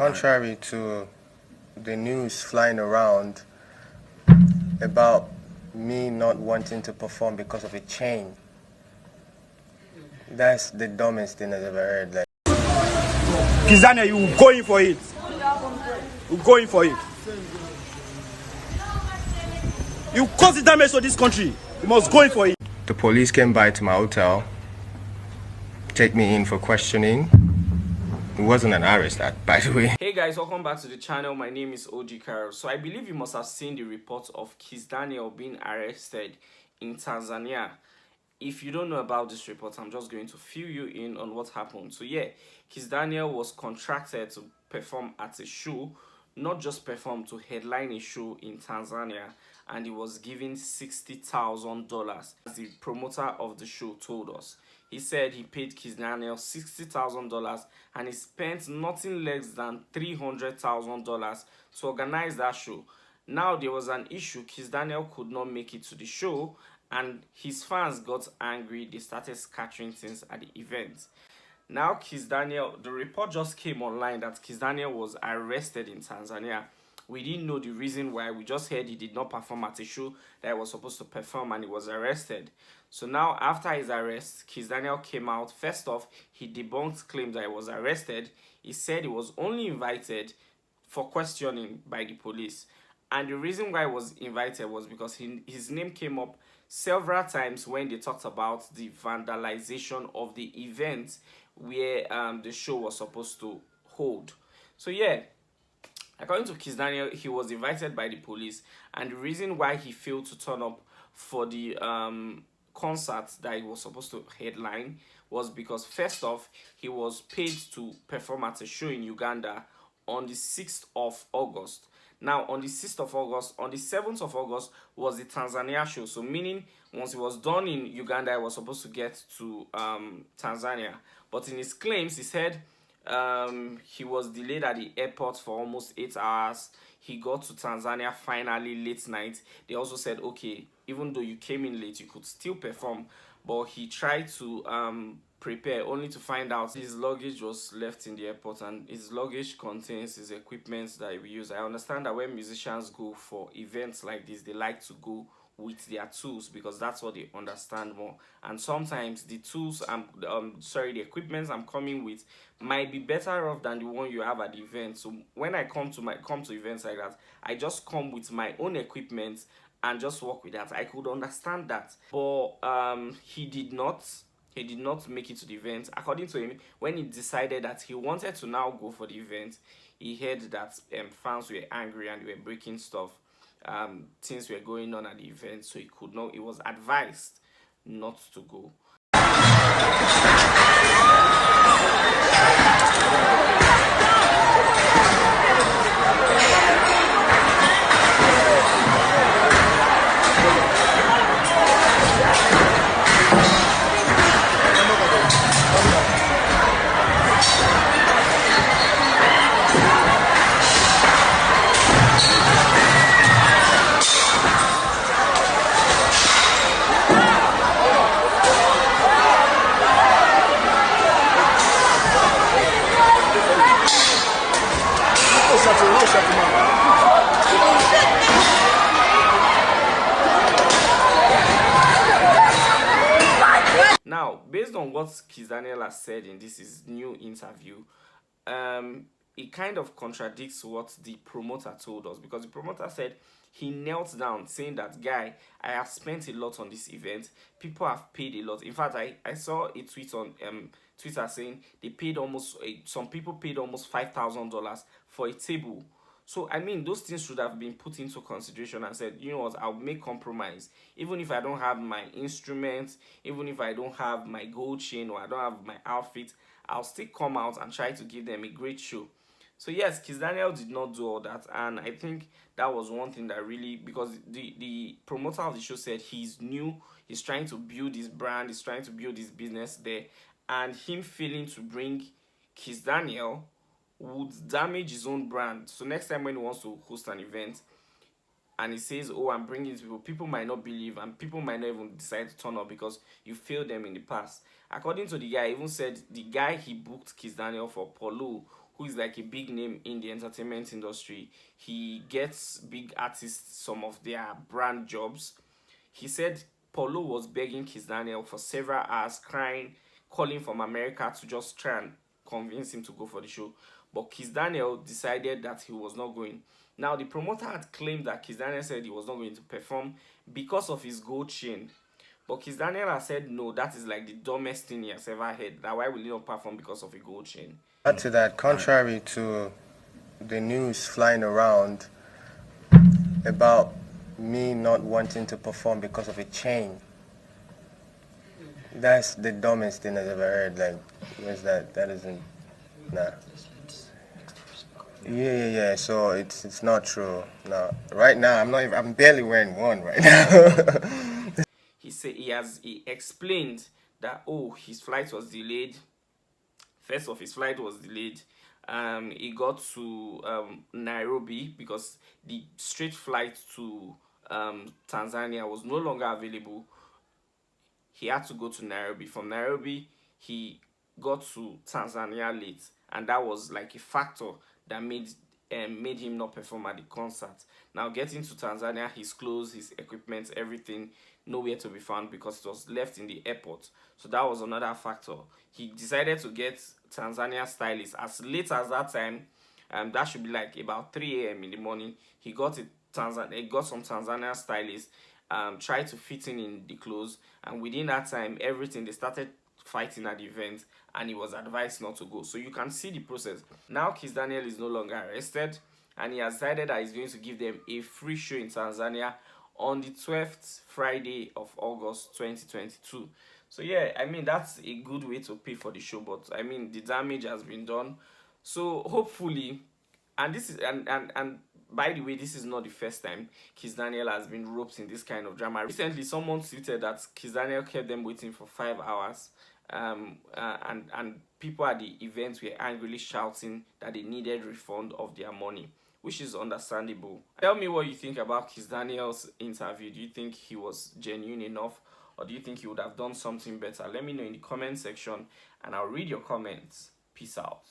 Contrary to the news flying around about me not wanting to perform because of a chain, that's the dumbest thing I've ever heard. Like, Kizz Daniel, you going for it? You going for it? You cause the damage to this country. You must go in for it. the police came by to my hotel, take me in for questioning. It wasn't an arrest, by the way. Hey guys, welcome back to the channel. My name is OG Carol. So I believe you must have seen the report of Kizz Daniel being arrested in Tanzania. If you don't know about this report, I'm just going to fill you in on what happened. So yeah, Kizz Daniel was contracted to perform at a show, not just perform, to headline a show in Tanzania, and he was given $60,000, as the promoter of the show told us. He said he paid Kizz Daniel $60,000 and he spent nothing less than $300,000 to organize that show. Now there was an issue. Kizz Daniel could not make it to the show and his fans got angry. They started scattering things at the event. Now Kizz Daniel, the report just came online that Kizz Daniel was arrested in Tanzania. We didn't know the reason why. We just heard he did not perform at a show that he was supposed to perform and he was arrested. So now after his arrest, Kizz Daniel came out. First off, he debunked claims that he was arrested. He said he was only invited for questioning by the police. And the reason why he was invited was because his name came up several times when they talked about the vandalization of the event where the show was supposed to hold. So yeah, according to Kizz Daniel, he was invited by the police, and the reason why he failed to turn up for the concert that he was supposed to headline was because, first off, he was paid to perform at a show in Uganda on the 6th of August. Now, on the 6th of August, on the 7th of August was the Tanzania show. So, meaning once it was done in Uganda, I was supposed to get to Tanzania. But in his claims, he said he was delayed at the airport for almost 8 hours. He got to Tanzania finally late night. They also said, okay, even though you came in late, you could still perform. But he tried to prepare, only to find out his luggage was left in the airport, and his luggage contains his equipment that we use. I understand that when musicians go for events like this, they like to go with their tools because that's what they understand more. And sometimes the tools the equipment I'm coming with might be better off than the one you have at the event. So when I come to events like that, I just come with my own equipment and just work with that. I could understand that, but he did not make it to the event. According to him, when he decided that he wanted to now go for the event, he heard that fans were angry and they were breaking stuff. Things were going on at the event, so he could not. He was advised not to go. Now, based on what Kizz Daniel has said in his new interview, it kind of contradicts what the promoter told us, because the promoter said he knelt down saying that, guy, I have spent a lot on this event. People have paid a lot. In fact, I saw a tweet on Twitter saying they paid almost, some people paid almost $5,000 for a table. So, I mean, those things should have been put into consideration and said, you know what, I'll make compromise. Even if I don't have my instruments, even if I don't have my gold chain or I don't have my outfit, I'll still come out and try to give them a great show. So, yes, Kizz Daniel did not do all that. And I think that was one thing that really, because the promoter of the show said he's new, he's trying to build his brand, he's trying to build his business there. And him failing to bring Kizz Daniel would damage his own brand. So next time when he wants to host an event and he says, oh, I'm bringing people, people might not believe and people might not even decide to turn up because you failed them in the past. According to the guy, he even said the guy he booked Kizz Daniel for, Paulo, who is like a big name in the entertainment industry. He gets big artists some of their brand jobs. He said Paulo was begging Kizz Daniel for several hours, crying, calling from America to just try and convince him to go for the show. But Kizz Daniel decided that he was not going. Now, the promoter had claimed that Kizz Daniel said he was not going to perform because of his gold chain. But Kizz Daniel has said no, that is like the dumbest thing he has ever heard. That why will he not perform because of a gold chain? Add to that, contrary to the news flying around about me not wanting to perform because of a chain, that's the dumbest thing I've ever heard. Like, where's that? That isn't, nah. Yeah. So it's not true. No, right now I'm barely wearing one right now. He explained that his flight was delayed. First off, his flight was delayed. He got to Nairobi because the straight flight to Tanzania was no longer available. He had to go to Nairobi. From Nairobi, he got to Tanzania late, and that was like a factor that made him not perform at the concert. Now, getting to Tanzania, his clothes, his equipment, everything, nowhere to be found because it was left in the airport. So that was another factor. He decided to get Tanzania stylists as late as that time. That should be like about 3 a.m. in the morning. He got some Tanzania stylists, tried to fit in the clothes, and within that time, everything, they started fighting at the event, and he was advised not to go. So you can see the process. Now Kizz Daniel is no longer arrested, and he has decided that he's going to give them a free show in Tanzania on the 12th Friday of August 2022. So yeah, I mean, that's a good way to pay for the show, but I mean, the damage has been done. So hopefully, and this is and by the way, this is not the first time Kizz Daniel has been roped in this kind of drama. Recently, someone tweeted that Kizz Daniel kept them waiting for 5 hours, and people at the event were angrily shouting that they needed refund of their money, which is understandable. Tell me what you think about Kizz Daniel's interview. Do you think he was genuine enough, or do you think he would have done something better? Let me know in the comment section, and I'll read your comments. Peace out.